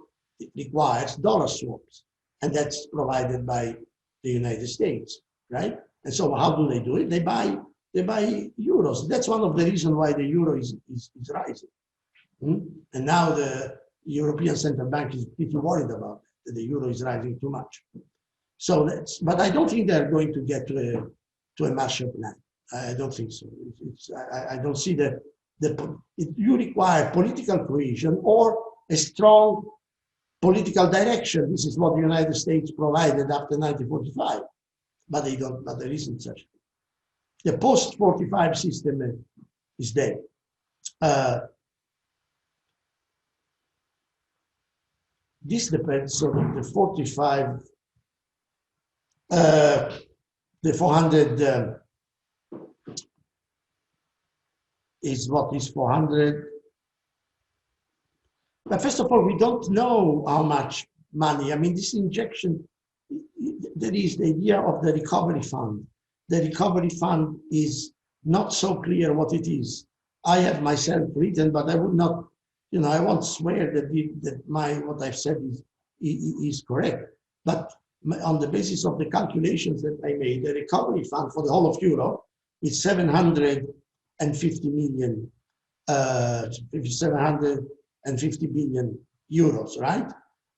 [SPEAKER 2] requires dollar swaps, and that's provided by the United States, right? And so how do they do it? They buy euros. That's one of the reasons why the euro is rising. And now the European Central Bank is pretty worried about that the euro is rising too much. So but I don't think they're going to get to a Marshall Plan. I don't think so. I don't see you require political cohesion or a strong political direction. This is what the United States provided after 1945, but they don't. But there isn't such. The post-45 system is dead. This depends on the 45, the 400 is what is 400. But first of all, we don't know how much money. I mean, this injection, there is the idea of the recovery fund. The recovery fund is not so clear what it is. I have myself written, but I would not, I won't swear that what I've said is correct. But on the basis of the calculations that I made, the recovery fund for the whole of Europe is 750 million, 750 billion euros, right?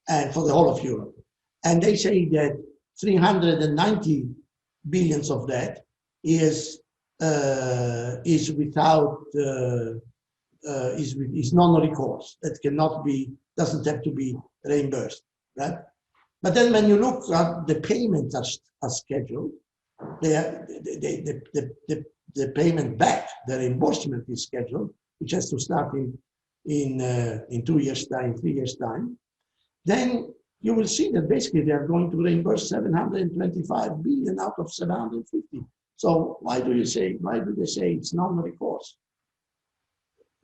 [SPEAKER 2] And for the whole of Europe. And they say that 390 billions of that is without is non-recourse. That doesn't have to be reimbursed, right? But then when you look at the payments as scheduled, the payment back, the reimbursement is scheduled, which has to start in 2 years' time, 3 years' time. Then you will see that basically they are going to reimburse 725 billion out of 750. So why do they say it's non-recourse?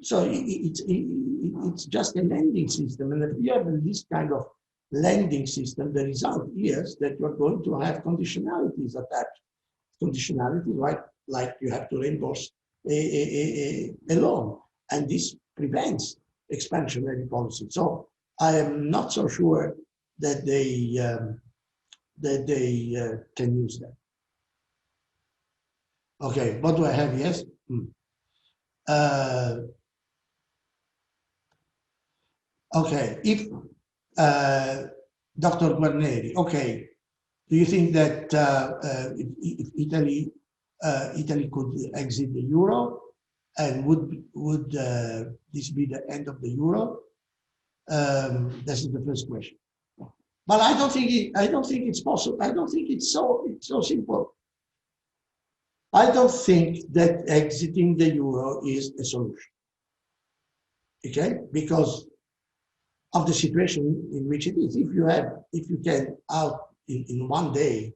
[SPEAKER 2] So it's just a lending system, and if you have this kind of lending system, the result is that you're going to have conditionalities attached. Conditionalities, right? Like you have to reimburse a loan, and this prevents expansionary policy. So I am not so sure that they can use that. Okay, what do I have? Yes. Okay, if Dr. Guarneri, okay, do you think that if Italy could exit the euro, and would this be the end of the euro? This is the first question. But I don't think it's possible. I don't think it's so simple. I don't think that exiting the euro is a solution. Okay, because of the situation in which it is. If you can out in 1 day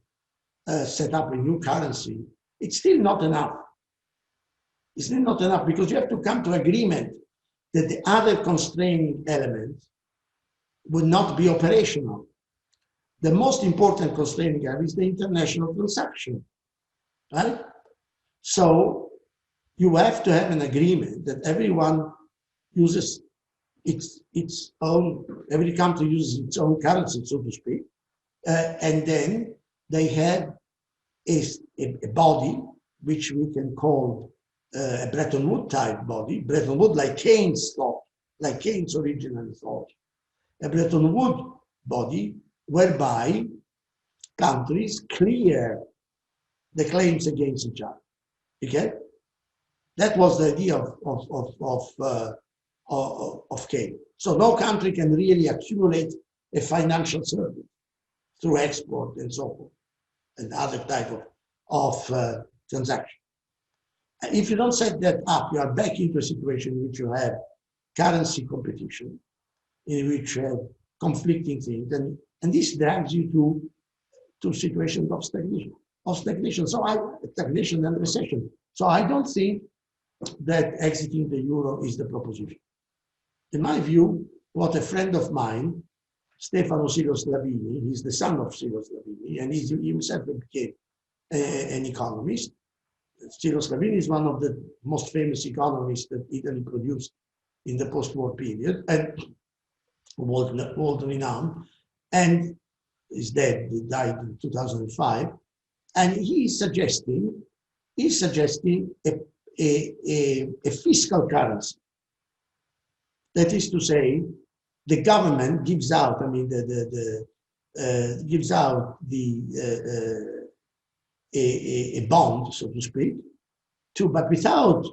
[SPEAKER 2] set up a new currency, it's still not enough. It's still not enough because you have to come to agreement that the other constraining elements would not be operational. The most important constraining element is the international transaction, right? So you have to have an agreement that everyone uses its own, every country uses its own currency, so to speak, and then they have a body which we can call a Bretton Woods type body. Bretton Woods, like Keynes thought, like Keynes originally thought, a Bretton Woods body whereby countries clear the claims against each other. Okay, that was the idea of Keynes. So no country can really accumulate a financial service through export and so forth, and other type of transaction. If you don't set that up, you are back into a situation in which you have currency competition, in which you have conflicting things, and this drags you to situations of stagnation. Stagnation and recession. So I don't think that exiting the euro is the proposition. In my view, what a friend of mine, Stefano Silo-Slavini, he's the son of Silo-Slavini, and he himself became an economist. Silo-Slavini is one of the most famous economists that Italy produced in the post-war period, and world renowned, and is dead. He died in 2005, and he's suggesting a fiscal currency. That is to say, the government gives out. I mean, gives out a bond, so to speak, but without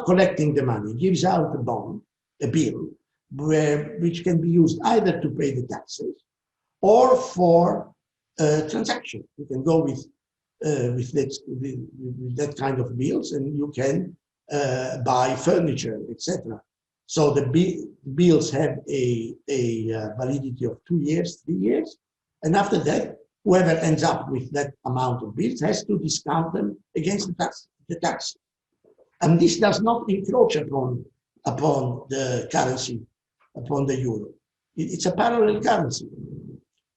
[SPEAKER 2] collecting the money, gives out a bond, a bill, which can be used either to pay the taxes or for transaction. You can go with that kind of bills, and you can buy furniture, etc. So the bills have a validity of 2 years, 3 years, and after that, whoever ends up with that amount of bills has to discount them against the tax. And this does not encroach upon the currency, upon the euro. It's a parallel currency.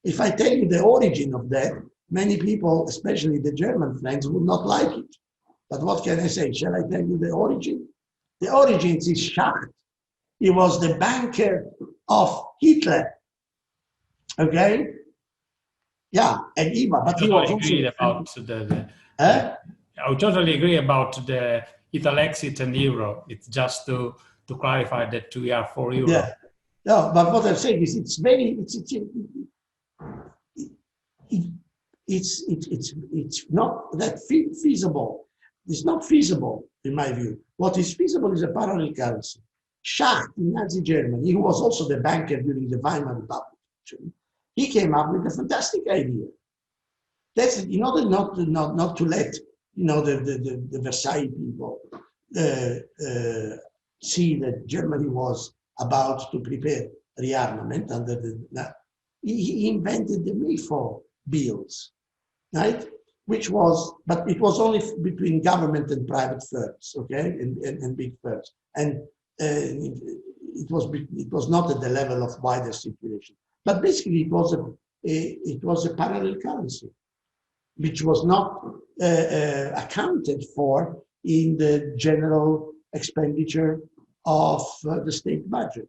[SPEAKER 2] If I tell you the origin of that, many people, especially the German friends, would not like it. But what can I say? Shall I tell you the origin? The origins is Schacht. He was the banker of Hitler. Okay? Yeah, and Eva, but he was also...
[SPEAKER 1] I totally agree about the Italexit and euro. It's just to clarify that we are for euro.
[SPEAKER 2] Yeah. No, but what I'm saying is it's not that feasible. It's not feasible, in my view. What is feasible is a parallel currency. Schacht in Nazi Germany, who was also the banker during the Weimar Republic, actually, he came up with a fantastic idea. That's in order not to let the Versailles people see that Germany was about to prepare rearmament under he invented the Mayfair bills, right? But it was only between government and private firms, okay, and big firms, and it was not at the level of wider circulation. But basically, it was a parallel currency, which was not accounted for in the general expenditure of the state budget.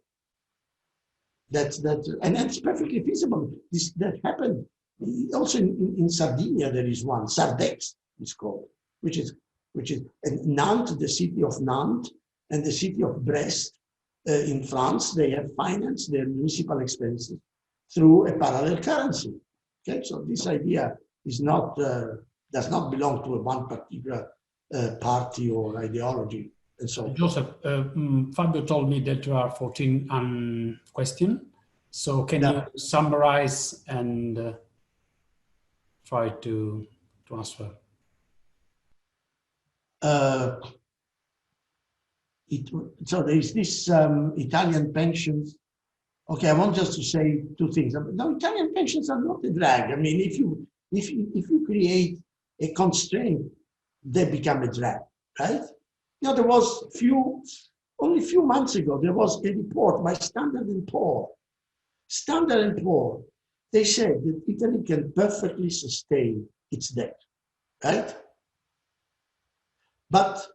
[SPEAKER 2] And it's perfectly feasible. That happened. Also in Sardinia, there is one, Sardex it's called, which is Nantes, the city of Nantes, and the city of Brest in France, they have financed their municipal expenses through a parallel currency. Okay, so this idea is not does not belong to one particular party or ideology. And so,
[SPEAKER 1] Joseph, Fabio told me that there are 14 questions. So can you summarize and try to answer?
[SPEAKER 2] So there is this Italian pensions. Okay, I want just to say two things. No, Italian pensions are not a drag. I mean, if you create a constraint, they become a drag, right? You know, there was only a few months ago, there was a report by Standard & Poor. Standard & Poor, they said that Italy can perfectly sustain its debt, right? But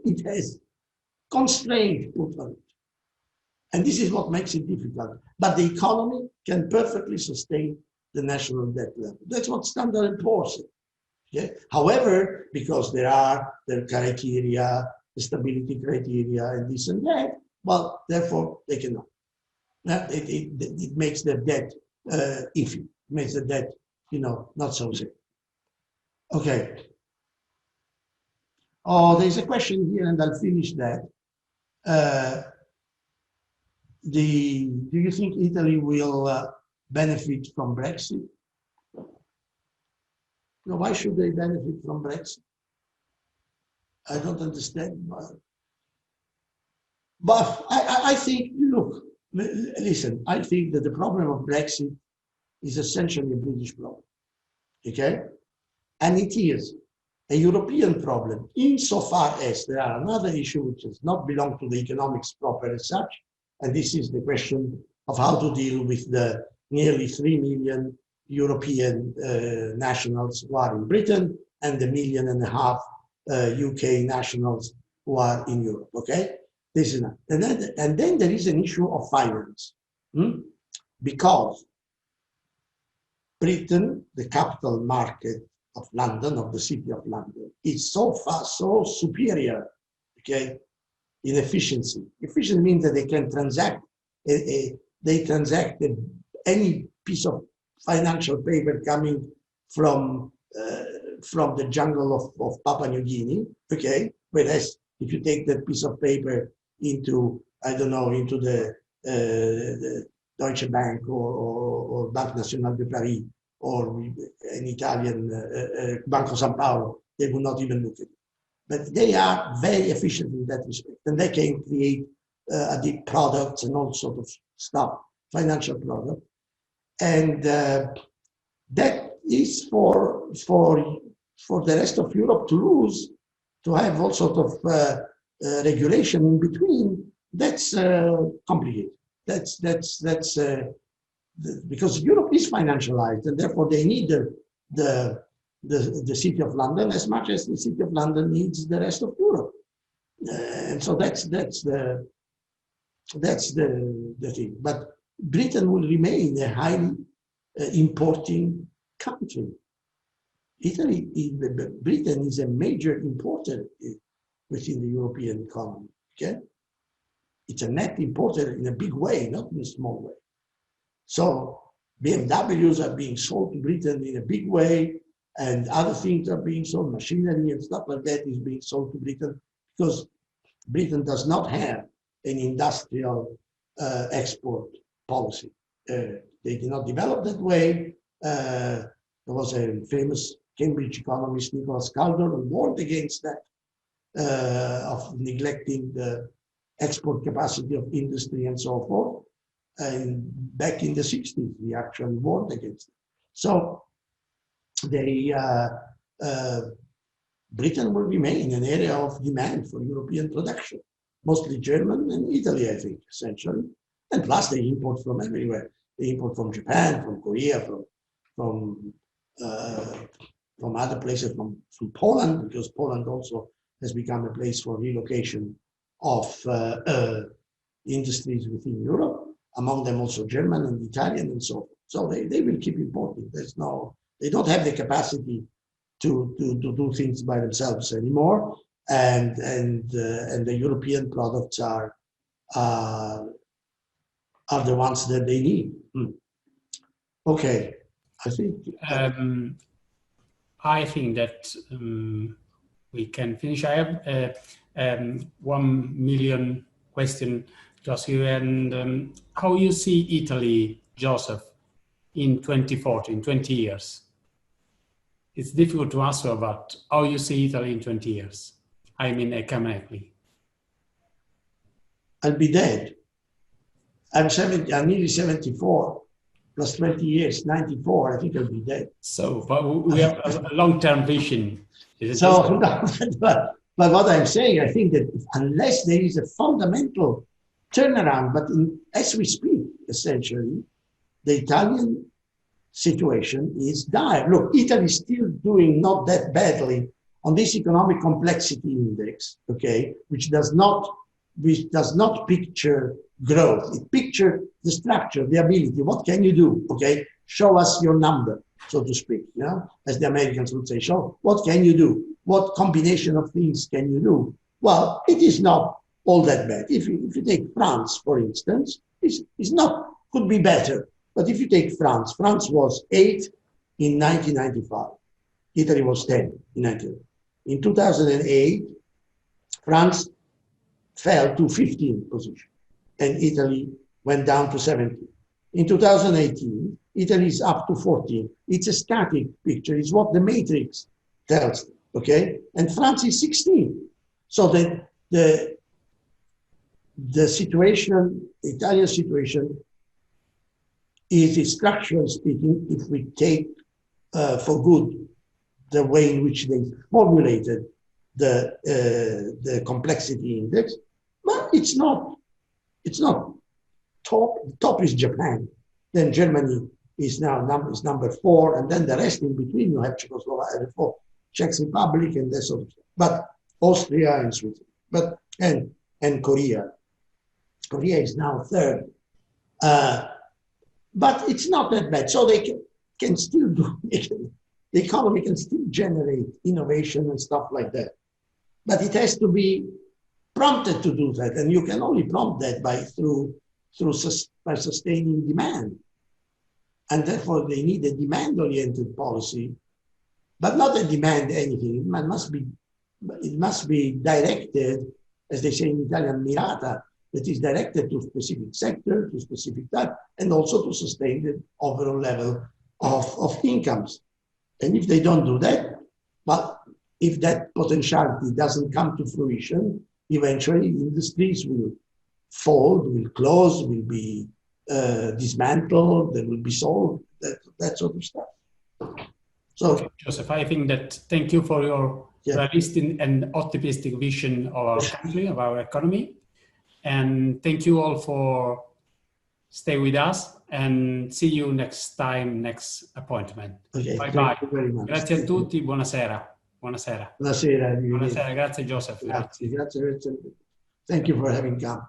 [SPEAKER 2] it has constraint put on it. And this is what makes it difficult. But the economy can perfectly sustain the national debt level. That's what Standard & Poor said. Yeah? However, because there are the criteria, the stability criteria, and this and that, well, therefore, they cannot. It makes the debt iffy. It makes the debt, not so safe. Okay. Oh, there's a question here, and I'll finish that. Do you think Italy will benefit from Brexit? No, why should they benefit from Brexit? I don't understand. But I think, look, listen, I think that the problem of Brexit is essentially a British problem, okay? And it is a European problem, insofar as there are another issue which does not belong to the economics proper as such, and this is the question of how to deal with the nearly 3 million European nationals who are in Britain and the 1.5 million UK nationals who are in Europe, okay? This is not. And then there is an issue of finance, because Britain, the capital market of London, of the city of London, is so superior, okay, in efficiency. Efficiency means that they can transact, any piece of financial paper coming from the jungle of Papua New Guinea, okay, whereas if you take that piece of paper into, I don't know, into the Deutsche Bank or Banque Nationale de Paris or an Italian Banco San Paolo, they will not even look at it. But they are very efficient in that respect, and they can create deep products and all sort of stuff, financial products, and that is for the rest of Europe to lose, to have all sort of regulation in between. That's complicated. That's because Europe is financialized, and therefore they need the the city of London as much as the city of London needs the rest of Europe. And so that's the thing. But Britain will remain a highly importing country. Britain is a major importer within the European economy. Okay, it's a net importer in a big way, not in a small way. So BMWs are being sold to Britain in a big way, and other things are being sold, machinery and stuff like that is being sold to Britain, because Britain does not have an industrial export policy. They did not develop that way. There was a famous Cambridge economist, Nicholas Calder, who warned against that, of neglecting the export capacity of industry and so forth. And back in the 60s, he actually warned against it. So Britain will remain an area of demand for European production, mostly German and Italy, I think, essentially. And plus they import from everywhere. They import from Japan, from Korea, from other places, from Poland, because Poland also has become a place for relocation of industries within Europe, among them also German and Italian and so forth. So they will keep importing. They don't have the capacity to do things by themselves anymore, and the European products are the ones that they need. Okay, I think.
[SPEAKER 1] I think that we can finish. I have 1 million question, Joseph, and how you see Italy, Joseph, in 2040, in 20 years? It's difficult to answer, but how you see Italy in 20 years? I mean, economically.
[SPEAKER 2] I'll be dead. I'm nearly 74, plus 20 years, 94, I think I'll be dead.
[SPEAKER 1] So, but we have a long-term vision.
[SPEAKER 2] So, but what I'm saying, I think that unless there is a fundamental turnaround, but as we speak, essentially, the Italian situation is dire. Look, Italy is still doing not that badly on this economic complexity index, okay, which does not picture growth. It pictures the structure, the ability. What can you do? Okay, show us your number, so to speak. You know, as the Americans would say, show what can you do? What combination of things can you do? Well, it is not all that bad. If you take France, for instance, could be better. But if you take France, France was 8 in 1995. Italy was 10 in 1990. In 2008, France fell to 15th position, and Italy went down to 17. In 2018, Italy is up to 14. It's a static picture. It's what the matrix tells them, okay? And France is 16. So the situation, the Italian situation, is structurally speaking, if we take for good the way in which they formulated the complexity index, but it's not top. Top is Japan, then Germany is now number 4, and then the rest in between you have Czechoslovakia, Czech Republic, and that sort of stuff. But Austria and Switzerland, and Korea. Korea is now 3rd. But it's not that bad. So they can still do it. The economy can still generate innovation and stuff like that. But it has to be prompted to do that. And you can only prompt that by sustaining demand. And therefore they need a demand-oriented policy, but not a demand anything. It must be directed, as they say in Italian, mirata, that is directed to specific sector, to specific type, and also to sustain the overall level of incomes. And if they don't do that, but if that potentiality doesn't come to fruition, eventually industries will fold, will close, will be dismantled, they will be sold, that sort of stuff. So,
[SPEAKER 1] okay, Joseph, I think that thank you for your realistic and optimistic vision of our country, of our economy. And thank you all for stay with us and see you next time, next appointment.
[SPEAKER 2] Okay,
[SPEAKER 1] Bye
[SPEAKER 2] thank
[SPEAKER 1] bye.
[SPEAKER 2] you very much.
[SPEAKER 1] Grazie a tutti, buonasera. Buonasera.
[SPEAKER 2] Buonasera.
[SPEAKER 1] Buonasera, grazie Joseph.
[SPEAKER 2] Grazie, grazie. Thank you for having come.